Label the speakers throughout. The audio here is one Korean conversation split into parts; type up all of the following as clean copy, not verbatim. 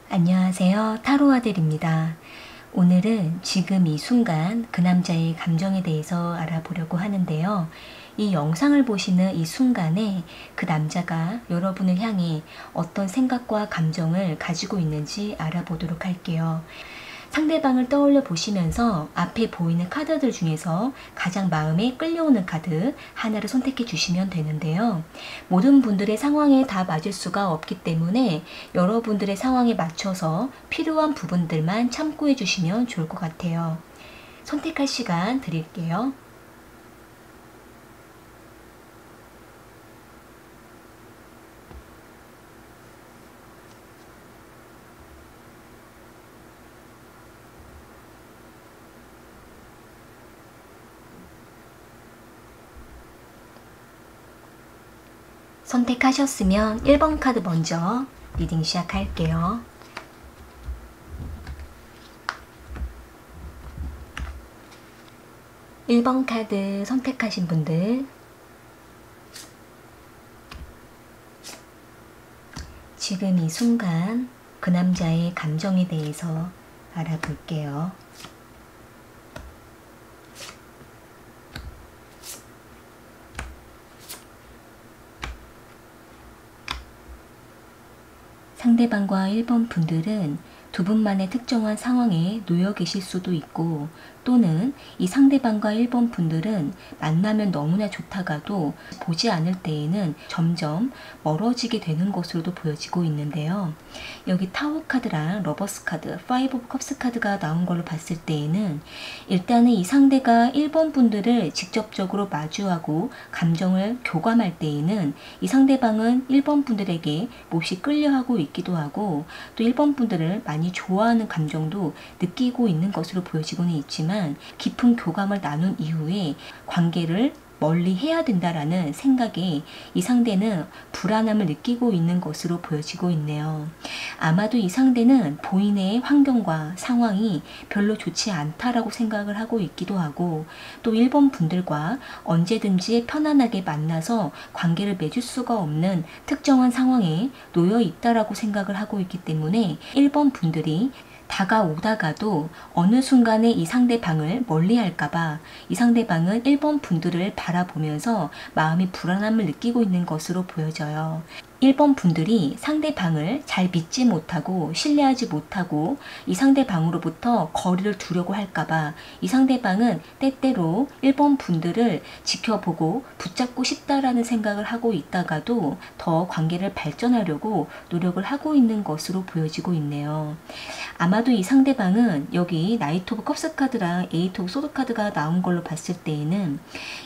Speaker 1: 안녕하세요. 타로아들입니다. 오늘은 지금 이 순간 그 남자의 감정에 대해서 알아보려고 하는데요. 이 영상을 보시는 이 순간에 그 남자가 여러분을 향해 어떤 생각과 감정을 가지고 있는지 알아보도록 할게요. 상대방을 떠올려 보시면서 앞에 보이는 카드들 중에서 가장 마음에 끌려오는 카드 하나를 선택해 주시면 되는데요. 모든 분들의 상황에 다 맞을 수가 없기 때문에 여러분들의 상황에 맞춰서 필요한 부분들만 참고해 주시면 좋을 것 같아요. 선택할 시간 드릴게요. 선택하셨으면 1번 카드 먼저 리딩 시작할게요. 1번 카드 선택하신 분들, 지금 이 순간 그 남자의 감정에 대해서 알아볼게요. 상대방과 1번 분들은 두 분만의 특정한 상황에 놓여 계실 수도 있고, 또는 이 상대방과 1번 분들은 만나면 너무나 좋다가도 보지 않을 때에는 점점 멀어지게 되는 것으로도 보여지고 있는데요. 여기 타워 카드랑 러버스 카드, 파이브 오브 컵스 카드가 나온 걸로 봤을 때에는 일단은 이 상대가 1번 분들을 직접적으로 마주하고 감정을 교감할 때에는 이 상대방은 1번 분들에게 몹시 끌려하고 있기도 하고, 또 1번 분들을 많이 좋아하는 감정도 느끼고 있는 것으로 보여지고는 있지만, 깊은 교감을 나눈 이후에 관계를 멀리 해야 된다라는 생각에 이 상대는 불안함을 느끼고 있는 것으로 보여지고 있네요. 아마도 이 상대는 본인의 환경과 상황이 별로 좋지 않다라고 생각을 하고 있기도 하고, 또 1번 분들과 언제든지 편안하게 만나서 관계를 맺을 수가 없는 특정한 상황에 놓여 있다라고 생각을 하고 있기 때문에 1번 분들이 다가오다가도 어느 순간에 이 상대방을 멀리 할까봐 이 상대방은 1번 분들을 바라보면서 마음이 불안함을 느끼고 있는 것으로 보여져요. 1번 분들이 상대방을 잘 믿지 못하고 신뢰하지 못하고 이 상대방으로부터 거리를 두려고 할까봐 이 상대방은 때때로 1번 분들을 지켜보고 붙잡고 싶다라는 생각을 하고 있다가도 더 관계를 발전하려고 노력을 하고 있는 것으로 보여지고 있네요. 아마도 이 상대방은 여기 나이트 오브 컵스 카드랑 에이트 오브 소드 카드가 나온 걸로 봤을 때에는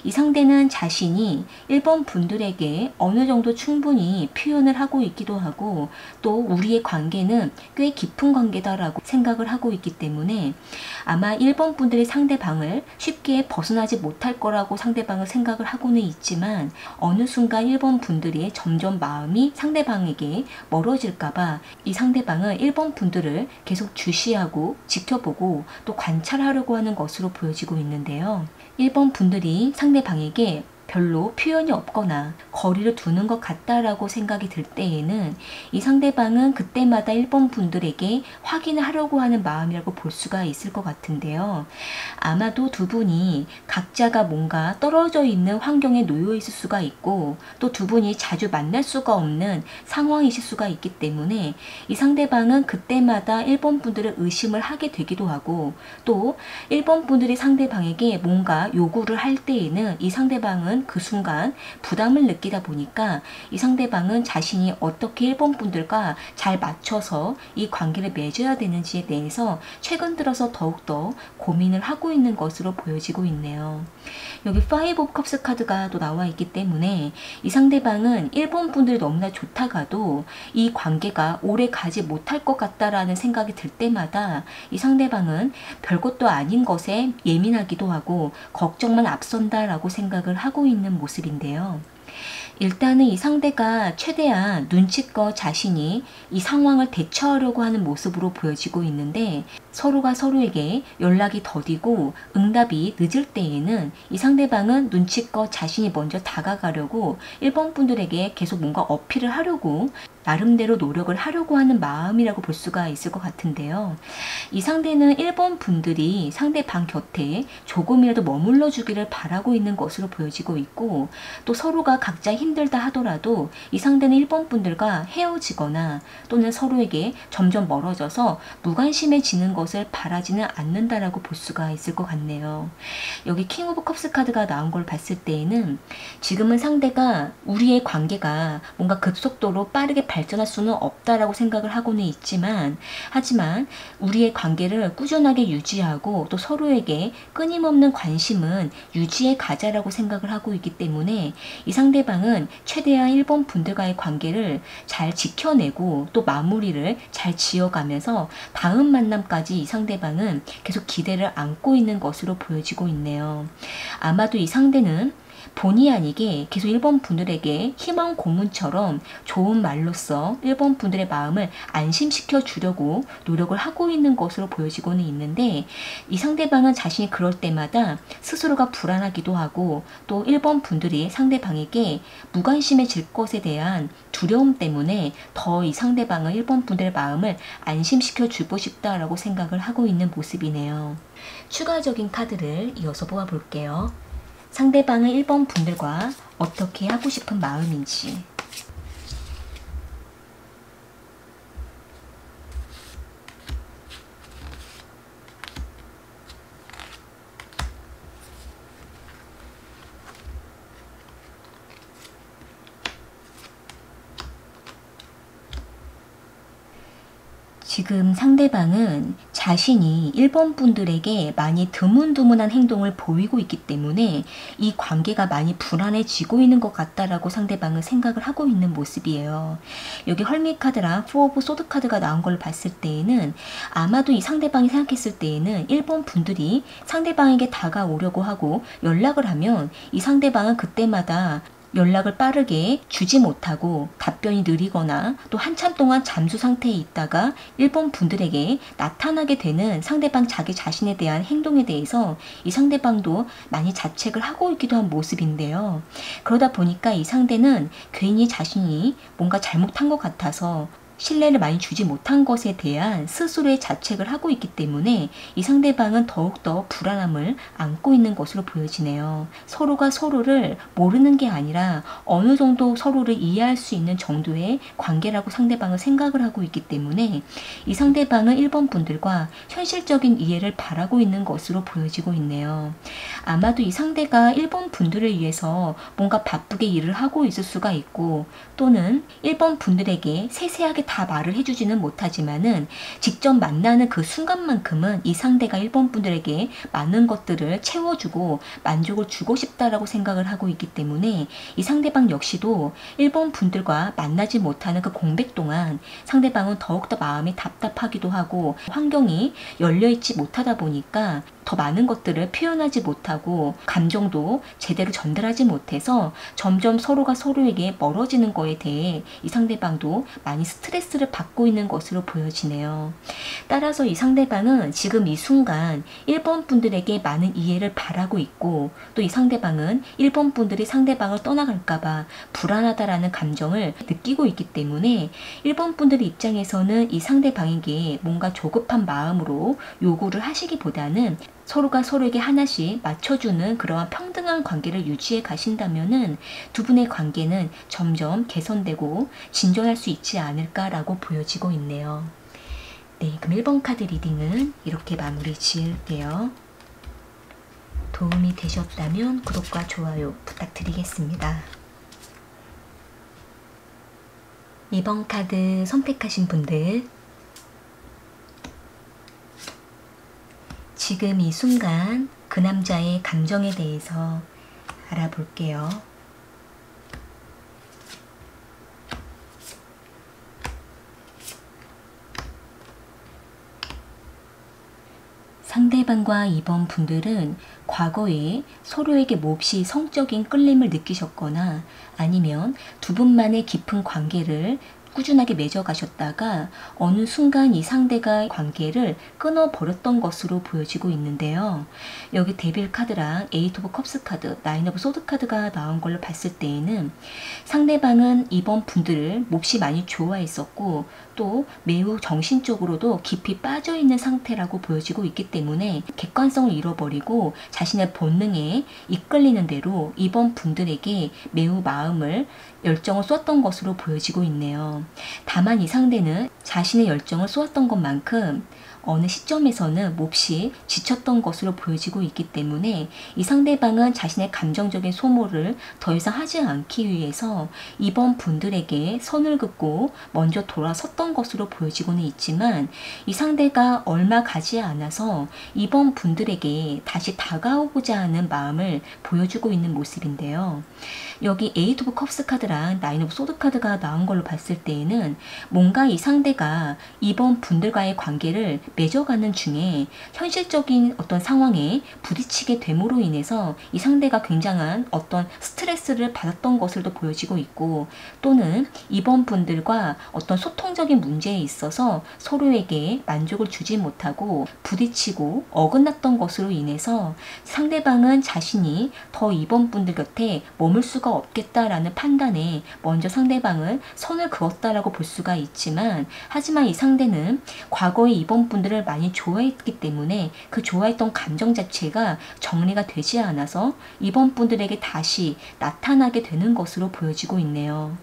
Speaker 1: 이 상대는 자신이 1번 분들에게 어느 정도 충분히 표현을 하고 있기도 하고, 또 우리의 관계는 꽤 깊은 관계다라고 생각을 하고 있기 때문에 아마 1번 분들의 상대방을 쉽게 벗어나지 못할 거라고 상대방을 생각을 하고는 있지만, 어느 순간 1번 분들이 점점 마음이 상대방에게 멀어질까봐 이 상대방은 1번 분들을 계속 주시하고 지켜보고 또 관찰하려고 하는 것으로 보여지고 있는데요. 1번 분들이 상대방에게 별로 표현이 없거나 거리를 두는 것 같다라고 생각이 들 때에는 이 상대방은 그때마다 1번 분들에게 확인을 하려고 하는 마음이라고 볼 수가 있을 것 같은데요. 아마도 두 분이 각자가 뭔가 떨어져 있는 환경에 놓여 있을 수가 있고 또 두 분이 자주 만날 수가 없는 상황이실 수가 있기 때문에 이 상대방은 그때마다 1번 분들을 의심을 하게 되기도 하고 또 1번 분들이 상대방에게 뭔가 요구를 할 때에는 이 상대방은 그 순간 부담을 느끼다 보니까 이 상대방은 자신이 어떻게 1번 분들과 잘 맞춰서 이 관계를 맺어야 되는지에 대해서 최근 들어서 더욱더 고민을 하고 있는 것으로 보여지고 있네요. 여기 5 of Cups 카드가 또 나와 있기 때문에 이 상대방은 1번 분들이 너무나 좋다가도 이 관계가 오래 가지 못할 것 같다라는 생각이 들 때마다 이 상대방은 별것도 아닌 것에 예민하기도 하고 걱정만 앞선다라고 생각을 하고 있는 모습인데요. 일단은 이 상대가 최대한 눈치껏 자신이 이 상황을 대처하려고 하는 모습으로 보여지고 있는데 서로가 서로에게 연락이 더디고 응답이 늦을 때에는 이 상대방은 눈치껏 자신이 먼저 다가가려고 1번 분들에게 계속 뭔가 어필을 하려고 나름대로 노력을 하려고 하는 마음이라고 볼 수가 있을 것 같은데요. 이 상대는 1번 분들이 상대방 곁에 조금이라도 머물러 주기를 바라고 있는 것으로 보여지고 있고 또 서로가 각자 힘들다 하더라도 이 상대는 1번 분들과 헤어지거나 또는 서로에게 점점 멀어져서 무관심해지는 것을 바라지는 않는다라고 볼 수가 있을 것 같네요. 여기 킹 오브 컵스 카드가 나온 걸 봤을 때에는 지금은 상대가 우리의 관계가 뭔가 급속도로 빠르게 발전할 수는 없다라고 생각을 하고는 있지만 하지만 우리의 관계를 꾸준하게 유지하고 또 서로에게 끊임없는 관심은 유지해 가자라고 생각을 하고 있기 때문에 이 상대방은 최대한 1번 분들과의 관계를 잘 지켜내고 또 마무리를 잘 지어가면서 다음 만남까지 이 상대방은 계속 기대를 안고 있는 것으로 보여지고 있네요. 아마도 이 상대는 본의 아니게 계속 1번 분들에게 희망 고문처럼 좋은 말로써 1번 분들의 마음을 안심시켜 주려고 노력을 하고 있는 것으로 보여지고는 있는데 이 상대방은 자신이 그럴 때마다 스스로가 불안하기도 하고 또 1번 분들이 상대방에게 무관심해질 것에 대한 두려움 때문에 더 이 상대방은 1번 분들의 마음을 안심시켜 주고 싶다라고 생각을 하고 있는 모습이네요. 추가적인 카드를 이어서 뽑아볼게요. 상대방은 1번 분들과 어떻게 하고 싶은 마음인지 지금 상대방은 자신이 1번 분들에게 많이 드문드문한 행동을 보이고 있기 때문에 이 관계가 많이 불안해지고 있는 것 같다라고 상대방은 생각을 하고 있는 모습이에요. 여기 헐미 카드랑 4 오브 소드 카드가 나온 걸 봤을 때에는 아마도 이 상대방이 생각했을 때에는 1번 분들이 상대방에게 다가오려고 하고 연락을 하면 이 상대방은 그때마다 연락을 빠르게 주지 못하고 답변이 느리거나 또 한참 동안 잠수 상태에 있다가 1번 분들에게 나타나게 되는 상대방 자기 자신에 대한 행동에 대해서 이 상대방도 많이 자책을 하고 있기도 한 모습인데요. 그러다 보니까 이 상대는 괜히 자신이 뭔가 잘못한 것 같아서 신뢰를 많이 주지 못한 것에 대한 스스로의 자책을 하고 있기 때문에 이 상대방은 더욱더 불안함을 안고 있는 것으로 보여지네요. 서로가 서로를 모르는 게 아니라 어느 정도 서로를 이해할 수 있는 정도의 관계라고 상대방은 생각을 하고 있기 때문에 이 상대방은 1번 분들과 현실적인 이해를 바라고 있는 것으로 보여지고 있네요. 아마도 이 상대가 1번 분들을 위해서 뭔가 바쁘게 일을 하고 있을 수가 있고 또는 1번 분들에게 세세하게 다 말을 해주지는 못하지만은 직접 만나는 그 순간만큼은 이 상대가 1번 분들에게 많은 것들을 채워주고 만족을 주고 싶다라고 생각을 하고 있기 때문에 이 상대방 역시도 1번 분들과 만나지 못하는 그 공백 동안 상대방은 더욱더 마음이 답답하기도 하고 환경이 열려있지 못하다 보니까 더 많은 것들을 표현하지 못하고 감정도 제대로 전달하지 못해서 점점 서로가 서로에게 멀어지는 거에 대해 이 상대방도 많이 스트레스를 받고 있는 것으로 보여지네요. 따라서 이 상대방은 지금 이 순간 1번 분들에게 많은 이해를 바라고 있고, 또 이 상대방은 1번 분들이 상대방을 떠나갈까봐 불안하다라는 감정을 느끼고 있기 때문에 1번 분들 입장에서는 이 상대방에게 뭔가 조급한 마음으로 요구를 하시기보다는 서로가 서로에게 하나씩 맞춰주는 그러한 평등한 관계를 유지해 가신다면은 두 분의 관계는 점점 개선되고 진전할 수 있지 않을까라고 보여지고 있네요. 네, 그럼 1번 카드 리딩은 이렇게 마무리 지을게요. 도움이 되셨다면 구독과 좋아요 부탁드리겠습니다. 2번 카드 선택하신 분들, 지금 이 순간 그 남자의 감정에 대해서 알아볼게요. 상대방과 2번 분들은 과거에 서로에게 몹시 성적인 끌림을 느끼셨거나 아니면 두 분만의 깊은 관계를 꾸준하게 맺어가셨다가 어느 순간 이 상대가 관계를 끊어버렸던 것으로 보여지고 있는데요. 여기 데빌 카드랑 에이트 오브 컵스 카드, 나인 오브 소드 카드가 나온 걸로 봤을 때에는 상대방은 이번 분들을 몹시 많이 좋아했었고 또 매우 정신적으로도 깊이 빠져있는 상태라고 보여지고 있기 때문에 객관성을 잃어버리고 자신의 본능에 이끌리는 대로 이번 분들에게 매우 마음을 열정을 쏟았던 것으로 보여지고 있네요. 다만 이 상대는 자신의 열정을 쏟았던 것만큼 어느 시점에서는 몹시 지쳤던 것으로 보여지고 있기 때문에 이 상대방은 자신의 감정적인 소모를 더 이상 하지 않기 위해서 이번 분들에게 선을 긋고 먼저 돌아섰던 것으로 보여지고는 있지만 이 상대가 얼마 가지 않아서 이번 분들에게 다시 다가오고자 하는 마음을 보여주고 있는 모습인데요. 여기 에이트 오브 컵스 카드랑 나인 오브 소드 카드가 나온 걸로 봤을 때에는 뭔가 이 상대가 이번 분들과의 관계를 맺어가는 중에 현실적인 어떤 상황에 부딪히게 됨으로 인해서 이 상대가 굉장한 어떤 스트레스를 받았던 것으로 보여지고 있고, 또는 이번 분들과 어떤 소통적인 문제에 있어서 서로에게 만족을 주지 못하고 부딪히고 어긋났던 것으로 인해서 상대방은 자신이 더 이번 분들 곁에 머물 수가 없겠다라는 판단에 먼저 상대방을 선을 그었다라고 볼 수가 있지만, 하지만 이 상대는 과거의 이번 분들을 많이 좋아했기 때문에 그 좋아했던 감정 자체가 정리가 되지 않아서 이번 분들에게 다시 나타나게 되는 것으로 보여지고 있네요.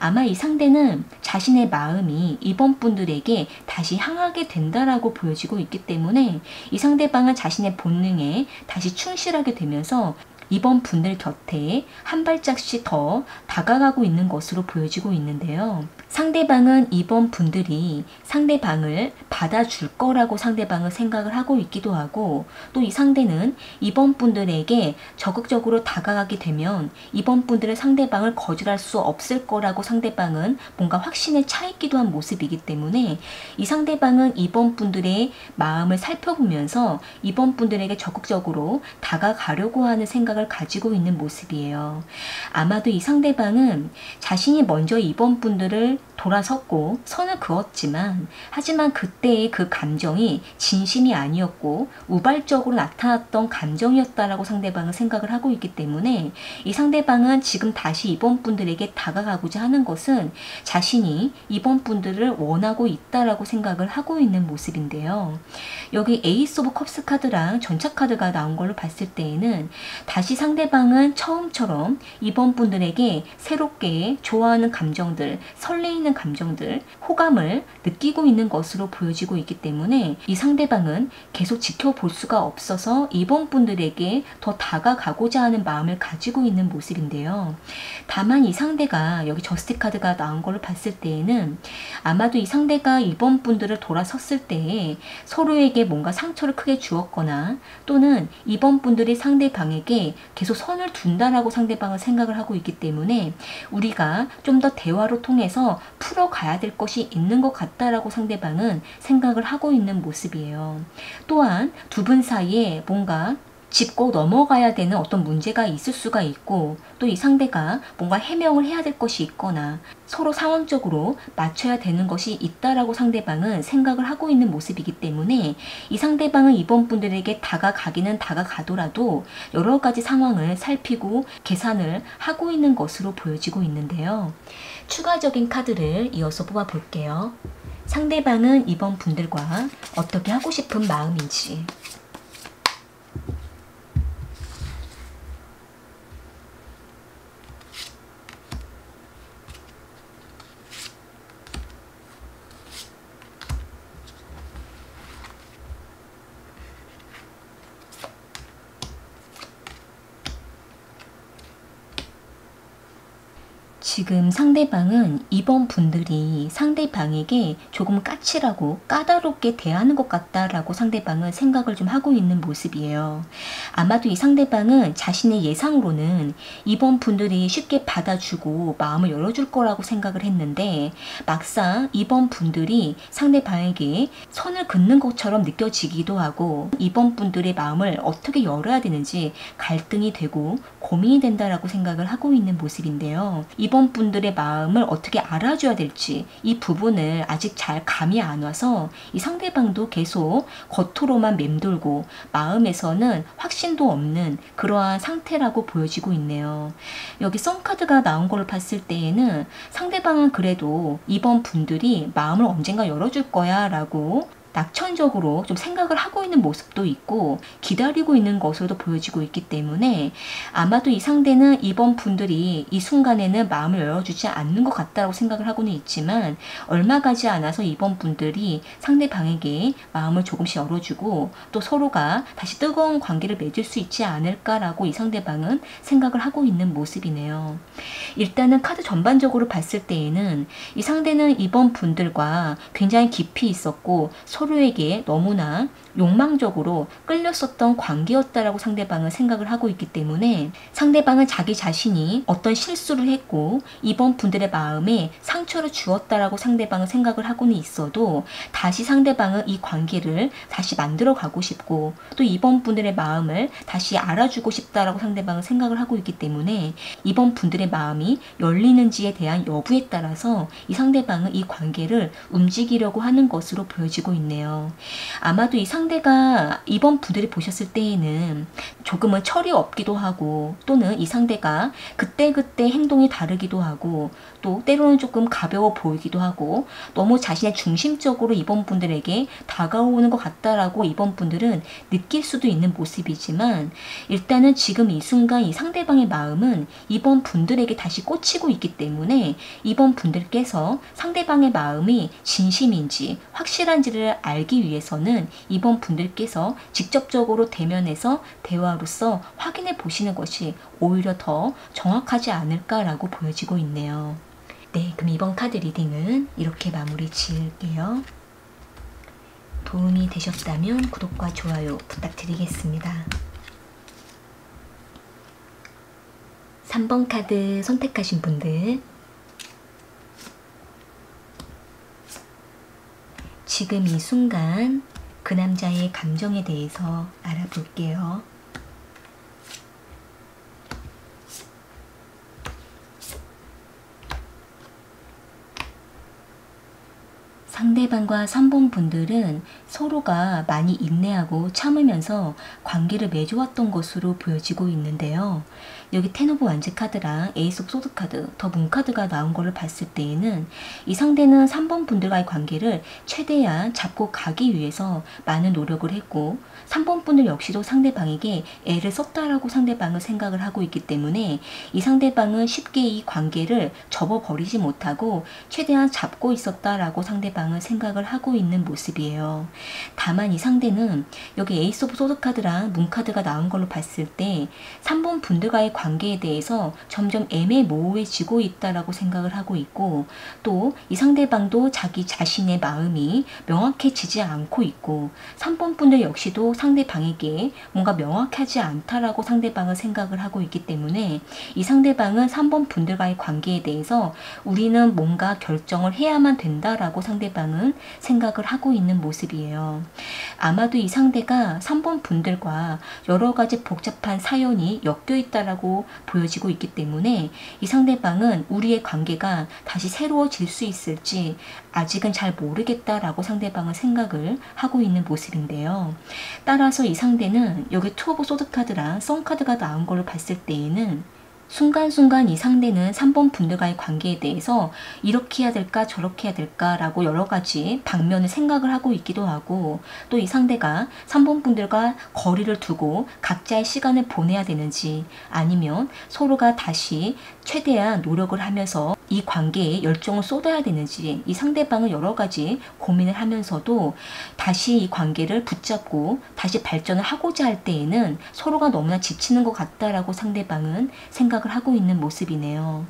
Speaker 1: 아마 이 상대는 자신의 마음이 이번 분들에게 다시 향하게 된다라고 보여지고 있기 때문에 이 상대방은 자신의 본능에 다시 충실하게 되면서 이번 분들 곁에 한 발짝씩 더 다가가고 있는 것으로 보여지고 있는데요. 상대방은 이번 분들이 상대방을 받아줄 거라고 상대방은 생각을 하고 있기도 하고, 또 이 상대는 이번 분들에게 적극적으로 다가가게 되면 이번 분들은 상대방을 거절할 수 없을 거라고 상대방은 뭔가 확신에 차 있기도 한 모습이기 때문에 이 상대방은 이번 분들의 마음을 살펴보면서 이번 분들에게 적극적으로 다가가려고 하는 생각을 가지고 있는 모습이에요. 아마도 이 상대방은 자신이 먼저 이번 분들을 돌아섰고 선을 그었지만, 하지만 그때의 그 감정이 진심이 아니었고 우발적으로 나타났던 감정이었다라고 상대방은 생각을 하고 있기 때문에 이 상대방은 지금 다시 이번 분들에게 다가가고자 하는 것은 자신이 이번 분들을 원하고 있다라고 생각을 하고 있는 모습인데요. 여기 에이스 오브 컵스 카드랑 전차 카드가 나온 걸로 봤을 때에는 다시 상대방은 처음처럼 이번 분들에게 새롭게 좋아하는 감정들, 설레이는 감정들, 호감을 느끼고 있는 것으로 보여지고 있기 때문에 이 상대방은 계속 지켜볼 수가 없어서 이번 분들에게 더 다가가고자 하는 마음을 가지고 있는 모습인데요. 다만 이 상대가 여기 저스티 카드가 나온 걸로 봤을 때에는 아마도 이 상대가 이번 분들을 돌아섰을 때에 서로에게 뭔가 상처를 크게 주었거나, 또는 이번 분들이 상대방에게 계속 선을 둔다라고 상대방은 생각을 하고 있기 때문에 우리가 좀 더 대화로 통해서 풀어가야 될 것이 있는 것 같다라고 상대방은 생각을 하고 있는 모습이에요. 또한 두 분 사이에 뭔가 짚고 넘어가야 되는 어떤 문제가 있을 수가 있고, 또 이 상대가 뭔가 해명을 해야 될 것이 있거나 서로 상황적으로 맞춰야 되는 것이 있다라고 상대방은 생각을 하고 있는 모습이기 때문에 이 상대방은 이번 분들에게 다가가기는 다가가더라도 여러 가지 상황을 살피고 계산을 하고 있는 것으로 보여지고 있는데요. 추가적인 카드를 이어서 뽑아 볼게요. 상대방은 이번 분들과 어떻게 하고 싶은 마음인지. 지금 상대방은 이번 분들이 상대방에게 조금 까칠하고 까다롭게 대하는 것 같다라고 상대방은 생각을 좀 하고 있는 모습이에요. 아마도 이 상대방은 자신의 예상으로는 이번 분들이 쉽게 받아주고 마음을 열어줄 거라고 생각을 했는데, 막상 이번 분들이 상대방에게 선을 긋는 것처럼 느껴지기도 하고, 이번 분들의 마음을 어떻게 열어야 되는지 갈등이 되고 고민이 된다라고 생각을 하고 있는 모습인데요. 이번 분들의 마음을 어떻게 알아줘야 될지 이 부분을 아직 잘 감이 안 와서 이 상대방도 계속 겉으로만 맴돌고 마음에서는 확신도 없는 그러한 상태라고 보여지고 있네요. 여기 썬카드가 나온 걸 봤을 때에는 상대방은 그래도 이번 분들이 마음을 언젠가 열어줄 거야 라고 낙천적으로 좀 생각을 하고 있는 모습도 있고 기다리고 있는 것으로도 보여지고 있기 때문에 아마도 이 상대는 이번 분들이 이 순간에는 마음을 열어주지 않는 것 같다고 생각을 하고는 있지만, 얼마 가지 않아서 이번 분들이 상대방에게 마음을 조금씩 열어주고 또 서로가 다시 뜨거운 관계를 맺을 수 있지 않을까라고 이 상대방은 생각을 하고 있는 모습이네요. 일단은 카드 전반적으로 봤을 때에는 이 상대는 이번 분들과 굉장히 깊이 있었고 서로에게 너무나 욕망적으로 끌렸었던 관계였다라고 상대방은 생각을 하고 있기 때문에 상대방은 자기 자신이 어떤 실수를 했고 이번 분들의 마음에 상처를 주었다라고 상대방은 생각을 하고는 있어도 다시 상대방은 이 관계를 다시 만들어 가고 싶고 또 이번 분들의 마음을 다시 알아주고 싶다라고 상대방은 생각을 하고 있기 때문에 이번 분들의 마음이 열리는지에 대한 여부에 따라서 이 상대방은 이 관계를 움직이려고 하는 것으로 보여지고 있네요. 아마도 이 상대가 이번 분들이 보셨을 때에는 조금은 철이 없기도 하고 또는 이 상대가 그때그때 행동이 다르기도 하고 또 때로는 조금 가벼워 보이기도 하고 너무 자신의 중심적으로 이번 분들에게 다가오는 것 같다라고 이번 분들은 느낄 수도 있는 모습이지만, 일단은 지금 이 순간 이 상대방의 마음은 이번 분들에게 다시 꽂히고 있기 때문에 이번 분들께서 상대방의 마음이 진심인지 확실한지를 알기 위해서는 이번 분들께서 직접적으로 대면해서 대화로서 확인해 보시는 것이 오히려 더 정확하지 않을까라고 보여지고 있네요. 네, 그럼 이번 카드 리딩은 이렇게 마무리 지을게요. 도움이 되셨다면 구독과 좋아요 부탁드리겠습니다. 3번 카드 선택하신 분들, 지금 이 순간 그 남자의 감정에 대해서 알아볼게요. 상대방과 3번 분들은 서로가 많이 인내하고 참으면서 관계를 맺어왔던 것으로 보여지고 있는데요. 여기 텐 오브 완즈 카드랑 에이스 오브 소드 카드, 더 문 카드가 나온 거를 봤을 때에는 이 상대는 3번 분들과의 관계를 최대한 잡고 가기 위해서 많은 노력을 했고 3번 분들 역시도 상대방에게 애를 썼다라고 상대방은 생각을 하고 있기 때문에 이 상대방은 쉽게 이 관계를 접어버리지 못하고 최대한 잡고 있었다라고 상대방은 상대방은 생각을 하고 있는 모습이에요. 다만 이 상대는 여기 에이스 오브 소드 카드랑 문 카드가 나온 걸로 봤을 때 3번 분들과의 관계에 대해서 점점 애매모호해지고 있다라고 생각을 하고 있고, 또 이 상대방도 자기 자신의 마음이 명확해지지 않고 있고 3번 분들 역시도 상대방에게 뭔가 명확하지 않다라고 상대방은 생각을 하고 있기 때문에 이 상대방은 3번 분들과의 관계에 대해서 우리는 뭔가 결정을 해야만 된다라고 상대방은 생각을 하고 있는 모습이에요. 아마도 이 상대가 3번 분들과 여러 가지 복잡한 사연이 엮여 있다라고 보여지고 있기 때문에 이 상대방은 우리의 관계가 다시 새로워질 수 있을지 아직은 잘 모르겠다라고 상대방은 생각을 하고 있는 모습인데요. 따라서 이 상대는 여기 투 오브 소드 카드랑 선 카드가 나온 걸로 봤을 때에는 순간순간 이 상대는 3번 분들과의 관계에 대해서 이렇게 해야 될까 저렇게 해야 될까 라고 여러 가지 방면을 생각을 하고 있기도 하고, 또 이 상대가 3번 분들과 거리를 두고 각자의 시간을 보내야 되는지 아니면 서로가 다시 최대한 노력을 하면서 이 관계에 열정을 쏟아야 되는지 이 상대방은 여러 가지 고민을 하면서도 다시 이 관계를 붙잡고 다시 발전을 하고자 할 때에는 서로가 너무나 지치는 것 같다라고 상대방은 생각을 하고 있는 모습이네요.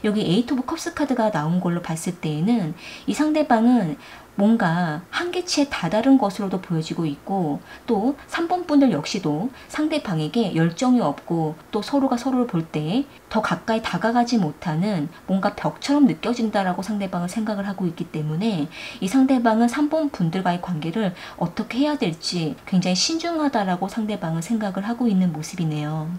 Speaker 1: 여기 에이트 오브 컵스 카드가 나온 걸로 봤을 때에는 이 상대방은 뭔가 한계치에 다다른 것으로도 보여지고 있고, 또 3번 분들 역시도 상대방에게 열정이 없고 또 서로가 서로를 볼 때 더 가까이 다가가지 못하는 뭔가 벽처럼 느껴진다라고 상대방은 생각을 하고 있기 때문에 이 상대방은 3번 분들과의 관계를 어떻게 해야 될지 굉장히 신중하다라고 상대방은 생각을 하고 있는 모습이네요.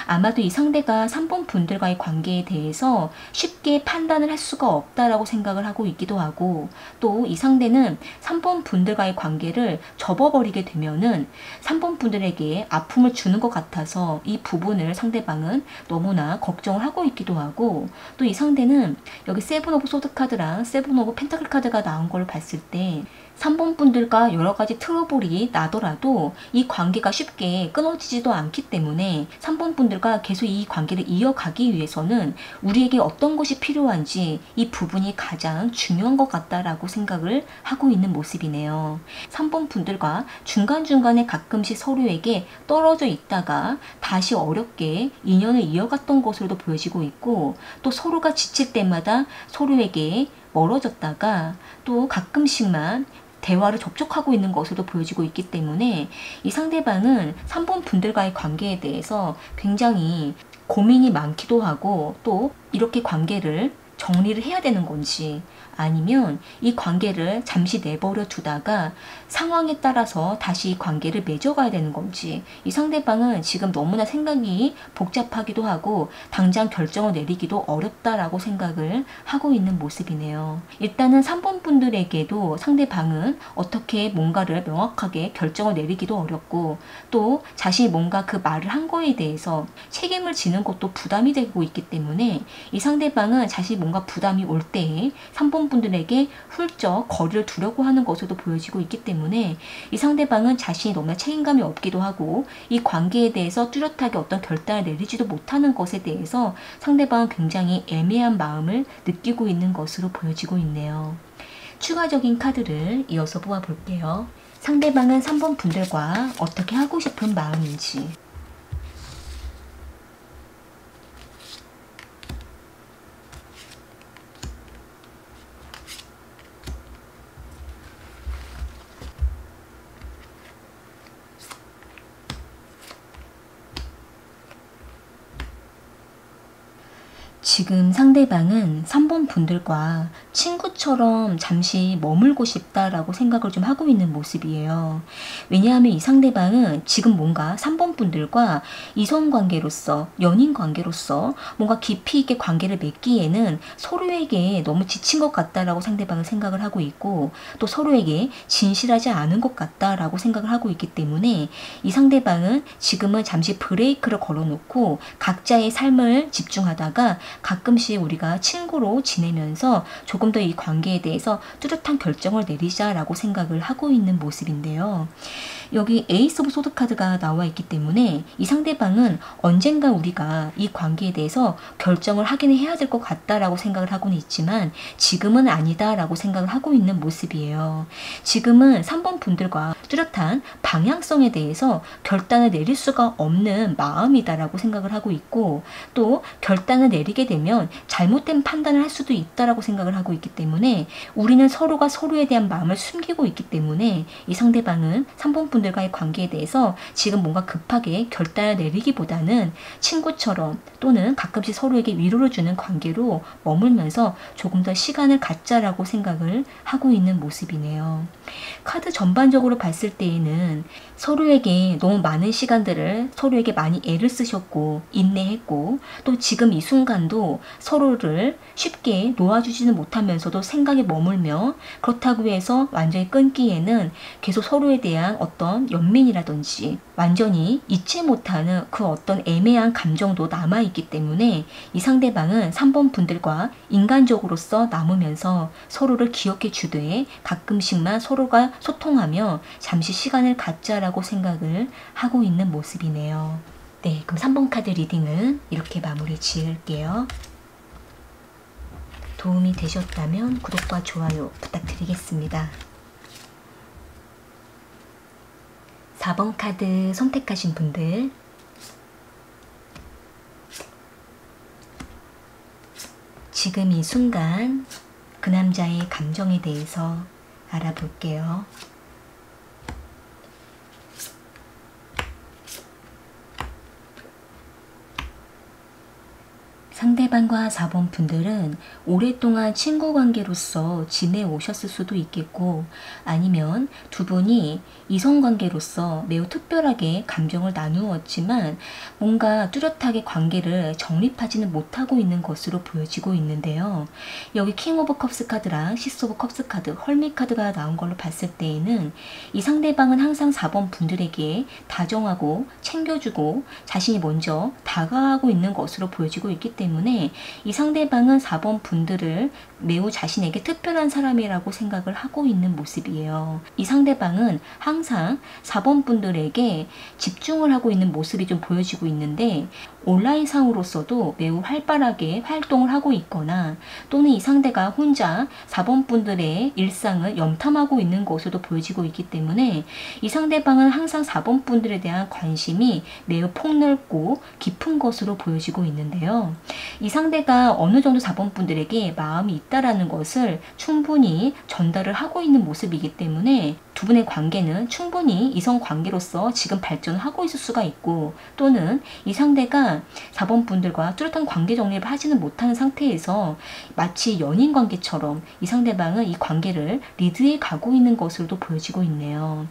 Speaker 1: 아마도 이 상대가 3번 분들과의 관계에 대해서 쉽게 판단을 할 수가 없다라고 생각을 하고 있기도 하고, 또 이 상대는 3번 분들과의 관계를 접어버리게 되면은 3번 분들에게 아픔을 주는 것 같아서 이 부분을 상대방은 너무나 걱정을 하고 있기도 하고, 또 이 상대는 여기 세븐 오브 소드 카드랑 세븐 오브 펜타클 카드가 나온 걸 봤을 때 3번 분들과 여러 가지 트러블이 나더라도 이 관계가 쉽게 끊어지지도 않기 때문에 3번 분들과 계속 이 관계를 이어가기 위해서는 우리에게 어떤 것이 필요한지 이 부분이 가장 중요한 것 같다라고 생각을 하고 있는 모습이네요. 3번 분들과 중간중간에 가끔씩 서로에게 떨어져 있다가 다시 어렵게 인연을 이어갔던 것으로도 보여지고 있고, 또 서로가 지칠 때마다 서로에게 멀어졌다가 또 가끔씩만 대화를 접촉하고 있는 것으로도 보여지고 있기 때문에 이 상대방은 3번 분들과의 관계에 대해서 굉장히 고민이 많기도 하고, 또 이렇게 관계를 정리를 해야 되는 건지 아니면 이 관계를 잠시 내버려 두다가 상황에 따라서 다시 이 관계를 맺어가야 되는 건지 이 상대방은 지금 너무나 생각이 복잡하기도 하고 당장 결정을 내리기도 어렵다라고 생각을 하고 있는 모습이네요. 일단은 3번 분들에게도 상대방은 어떻게 뭔가를 명확하게 결정을 내리기도 어렵고, 또 자신이 뭔가 그 말을 한 거에 대해서 책임을 지는 것도 부담이 되고 있기 때문에 이 상대방은 자신이 뭔가 부담이 올 때에 3번 분들에게 훌쩍 거리를 두려고 하는 것으로도 보여지고 있기 때문에 이 상대방은 자신이 너무나 책임감이 없기도 하고 이 관계에 대해서 뚜렷하게 어떤 결단을 내리지도 못하는 것에 대해서 상대방은 굉장히 애매한 마음을 느끼고 있는 것으로 보여지고 있네요. 추가적인 카드를 이어서 보아볼게요. 상대방은 3번 분들과 어떻게 하고 싶은 마음인지, 지금 상대방은 3번 분들과 친구처럼 잠시 머물고 싶다라고 생각을 좀 하고 있는 모습이에요. 왜냐하면 이 상대방은 지금 뭔가 3번 분들과 이성관계로서, 연인관계로서 뭔가 깊이 있게 관계를 맺기에는 서로에게 너무 지친 것 같다라고 상대방은 생각을 하고 있고, 또 서로에게 진실하지 않은 것 같다라고 생각을 하고 있기 때문에 이 상대방은 지금은 잠시 브레이크를 걸어놓고 각자의 삶을 집중하다가 가끔씩 우리가 친구로 지내면서 조금 더 이 관계에 대해서 뚜렷한 결정을 내리자라고 생각을 하고 있는 모습인데요. 여기 에이스 오브 소드 카드가 나와 있기 때문에 이 상대방은 언젠가 우리가 이 관계에 대해서 결정을 하긴 해야 될 것 같다라고 생각을 하고는 있지만 지금은 아니다라고 생각을 하고 있는 모습이에요. 지금은 3번 분들과 뚜렷한 방향성에 대해서 결단을 내릴 수가 없는 마음이다라고 생각을 하고 있고, 또 결단을 내리게 되면 잘못된 판단을 할 수도 있다라고 생각을 하고 있기 때문에 우리는 서로가 서로에 대한 마음을 숨기고 있기 때문에 이 상대방은 3번 분들과의 관계에 대해서 지금 뭔가 급하게 결단을 내리기보다는 친구처럼 또는 가끔씩 서로에게 위로를 주는 관계로 머물면서 조금 더 시간을 갖자라고 생각을 하고 있는 모습이네요. 카드 전반적으로 봤을 때에는 서로에게 너무 많은 시간들을 서로에게 많이 애를 쓰셨고 인내했고, 또 지금 이 순간도 서로를 쉽게 놓아주지는 못하면서도 생각에 머물며, 그렇다고 해서 완전히 끊기에는 계속 서로에 대한 어떤 연민이라든지 완전히 잊지 못하는 그 어떤 애매한 감정도 남아있기 때문에 이 상대방은 3번 분들과 인간적으로서 남으면서 서로를 기억해 주되 가끔씩만 서로가 소통하며 잠시 시간을 갖자라고 생각을 하고 있는 모습이네요. 네, 그럼 3번 카드 리딩은 이렇게 마무리 지을게요. 도움이 되셨다면 구독과 좋아요 부탁드리겠습니다. 4번 카드 선택하신 분들, 지금 이 순간 그 남자의 감정에 대해서 알아볼게요. 상대방과 4번 분들은 오랫동안 친구 관계로서 지내오셨을 수도 있겠고, 아니면 두 분이 이성 관계로서 매우 특별하게 감정을 나누었지만 뭔가 뚜렷하게 관계를 정립하지는 못하고 있는 것으로 보여지고 있는데요. 여기 킹 오브 컵스 카드랑 시스 오브 컵스 카드, 헐밋 카드가 나온 걸로 봤을 때에는 이 상대방은 항상 4번 분들에게 다정하고 챙겨주고 자신이 먼저 다가가고 있는 것으로 보여지고 있기 때문에 이 상대방은 4번 분들을 매우 자신에게 특별한 사람이라고 생각을 하고 있는 모습이에요. 이 상대방은 항상 4번 분들에게 집중을 하고 있는 모습이 좀 보여지고 있는데, 온라인상으로서도 매우 활발하게 활동을 하고 있거나, 또는 이 상대가 혼자 4번 분들의 일상을 염탐하고 있는 것으로도 보여지고 있기 때문에 이 상대방은 항상 4번 분들에 대한 관심이 매우 폭넓고 깊은 것으로 보여지고 있는데요. 이 상대가 어느 정도 4번 분들에게 마음이 있다라는 것을 충분히 전달을 하고 있는 모습이기 때문에 두 분의 관계는 충분히 이성 관계로서 지금 발전을 하고 있을 수가 있고, 또는 이 상대가 4번 분들과 뚜렷한 관계 정립을 하지는 못하는 상태에서 마치 연인 관계처럼 이 상대방은 이 관계를 리드해 가고 있는 것으로도 보여지고 있네요.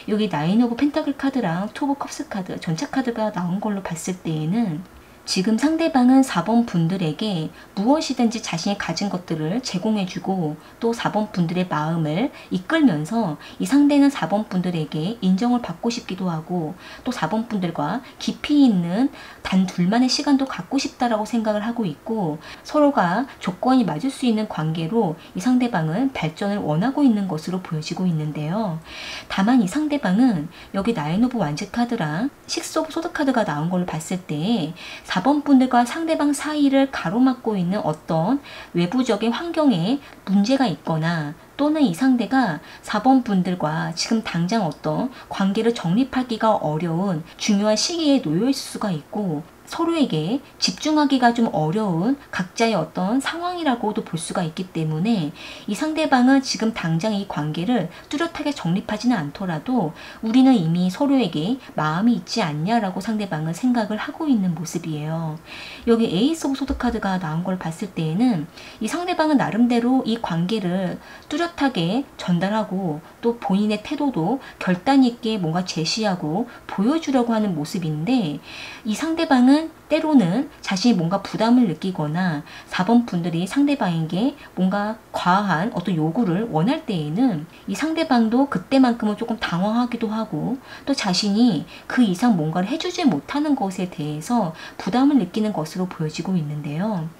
Speaker 1: 여기 나인 오브 펜타클 카드랑 투 오브 컵스 카드, 전차 카드가 나온 걸로 봤을 때에는 지금 상대방은 4번 분들에게 무엇이든지 자신이 가진 것들을 제공해주고, 또 4번 분들의 마음을 이끌면서 이 상대는 4번 분들에게 인정을 받고 싶기도 하고, 또 4번 분들과 깊이 있는 단 둘만의 시간도 갖고 싶다라고 생각을 하고 있고, 서로가 조건이 맞을 수 있는 관계로 이 상대방은 발전을 원하고 있는 것으로 보여지고 있는데요. 다만 이 상대방은 여기 나인 오브 완즈 카드랑 식스 오브 소드 카드가 나온 걸로 봤을 때 4번 분들과 상대방 사이를 가로막고 있는 어떤 외부적인 환경에 문제가 있거나, 또는 이 상대가 4번 분들과 지금 당장 어떤 관계를 정립하기가 어려운 중요한 시기에 놓여 있을 수가 있고, 서로에게 집중하기가 좀 어려운 각자의 어떤 상황이라고도 볼 수가 있기 때문에 이 상대방은 지금 당장 이 관계를 뚜렷하게 정립하지는 않더라도 우리는 이미 서로에게 마음이 있지 않냐라고 상대방은 생각을 하고 있는 모습이에요. 여기 에이스 오브 소드 카드가 나온 걸 봤을 때에는 이 상대방은 나름대로 이 관계를 뚜렷하게 전달하고, 또 본인의 태도도 결단 있게 뭔가 제시하고 보여주려고 하는 모습인데, 이 상대방은 때로는 자신이 뭔가 부담을 느끼거나 4번 분들이 상대방에게 뭔가 과한 어떤 요구를 원할 때에는 이 상대방도 그때만큼은 조금 당황하기도 하고, 또 자신이 그 이상 뭔가를 해주지 못하는 것에 대해서 부담을 느끼는 것으로 보여지고 있는데요.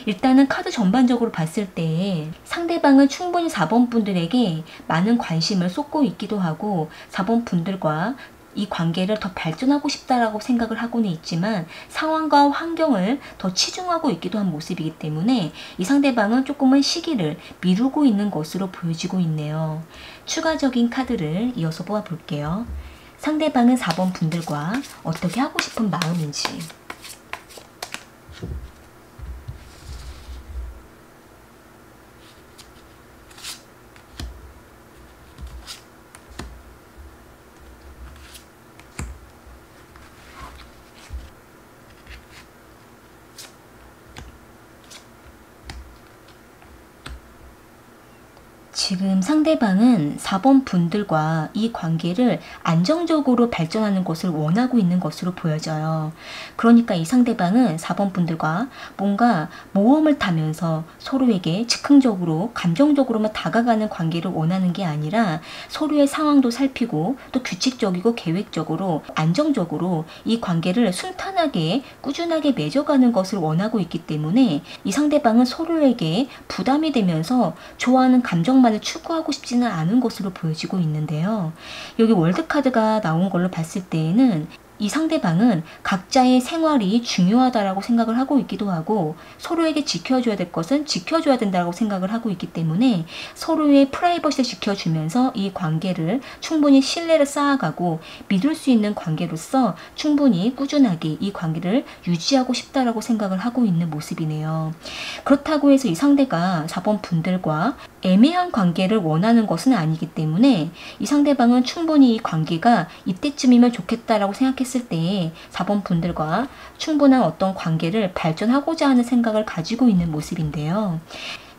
Speaker 1: 일단은 카드 전반적으로 봤을 때 상대방은 충분히 4번 4번 분들에게 많은 관심을 쏟고 있기도 하고 4번 분들과 이 관계를 더 발전하고 싶다라고 생각을 하고는 있지만 상황과 환경을 더 치중하고 있기도 한 모습이기 때문에 이 상대방은 조금은 시기를 미루고 있는 것으로 보여지고 있네요. 추가적인 카드를 이어서 보아볼게요. 상대방은 4번 분들과 어떻게 하고 싶은 마음인지. 지금 상대방은 4번 분들과 이 관계를 안정적으로 발전하는 것을 원하고 있는 것으로 보여져요. 그러니까 이 상대방은 4번 분들과 뭔가 모험을 타면서 서로에게 즉흥적으로 감정적으로만 다가가는 관계를 원하는 게 아니라 서로의 상황도 살피고 또 규칙적이고 계획적으로 안정적으로 이 관계를 순탄하게 꾸준하게 맺어가는 것을 원하고 있기 때문에 이 상대방은 서로에게 부담이 되면서 좋아하는 감정만을 추구하고 싶지는 않은 것으로 보여지고 있는데요. 여기 월드카드가 나온 걸로 봤을 때에는 이 상대방은 각자의 생활이 중요하다라고 생각을 하고 있기도 하고 서로에게 지켜줘야 될 것은 지켜줘야 된다고 생각을 하고 있기 때문에 서로의 프라이버시를 지켜주면서 이 관계를 충분히 신뢰를 쌓아가고 믿을 수 있는 관계로서 충분히 꾸준하게 이 관계를 유지하고 싶다라고 생각을 하고 있는 모습이네요. 그렇다고 해서 이 상대가 4번 분들과 애매한 관계를 원하는 것은 아니기 때문에 이 상대방은 충분히 이 관계가 이때쯤이면 좋겠다라고 생각했을 때 4번 분들과 충분한 어떤 관계를 발전하고자 하는 생각을 가지고 있는 모습인데요.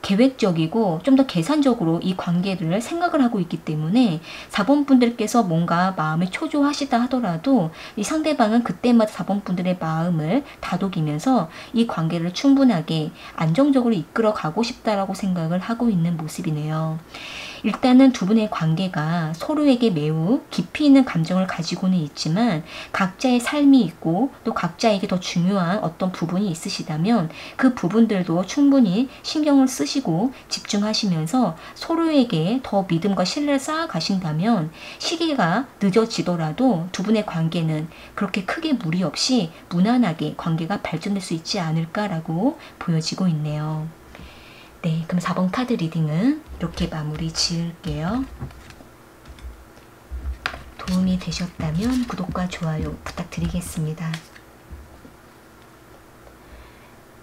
Speaker 1: 계획적이고 좀 더 계산적으로 이 관계를 생각을 하고 있기 때문에 4번 분들께서 뭔가 마음이 초조하시다 하더라도 이 상대방은 그때마다 4번 분들의 마음을 다독이면서 이 관계를 충분하게 안정적으로 이끌어 가고 싶다라고 생각을 하고 있는 모습이네요. 일단은 두 분의 관계가 서로에게 매우 깊이 있는 감정을 가지고는 있지만 각자의 삶이 있고 또 각자에게 더 중요한 어떤 부분이 있으시다면 그 부분들도 충분히 신경을 쓰시고 집중하시면서 서로에게 더 믿음과 신뢰를 쌓아가신다면 시기가 늦어지더라도 두 분의 관계는 그렇게 크게 무리 없이 무난하게 관계가 발전될 수 있지 않을까라고 보여지고 있네요. 네, 그럼 4번 카드 리딩은 이렇게 마무리 지을게요. 도움이 되셨다면 구독과 좋아요 부탁드리겠습니다.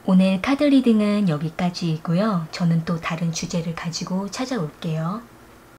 Speaker 1: 오늘 카드 리딩은 여기까지이고요. 저는 또 다른 주제를 가지고 찾아올게요.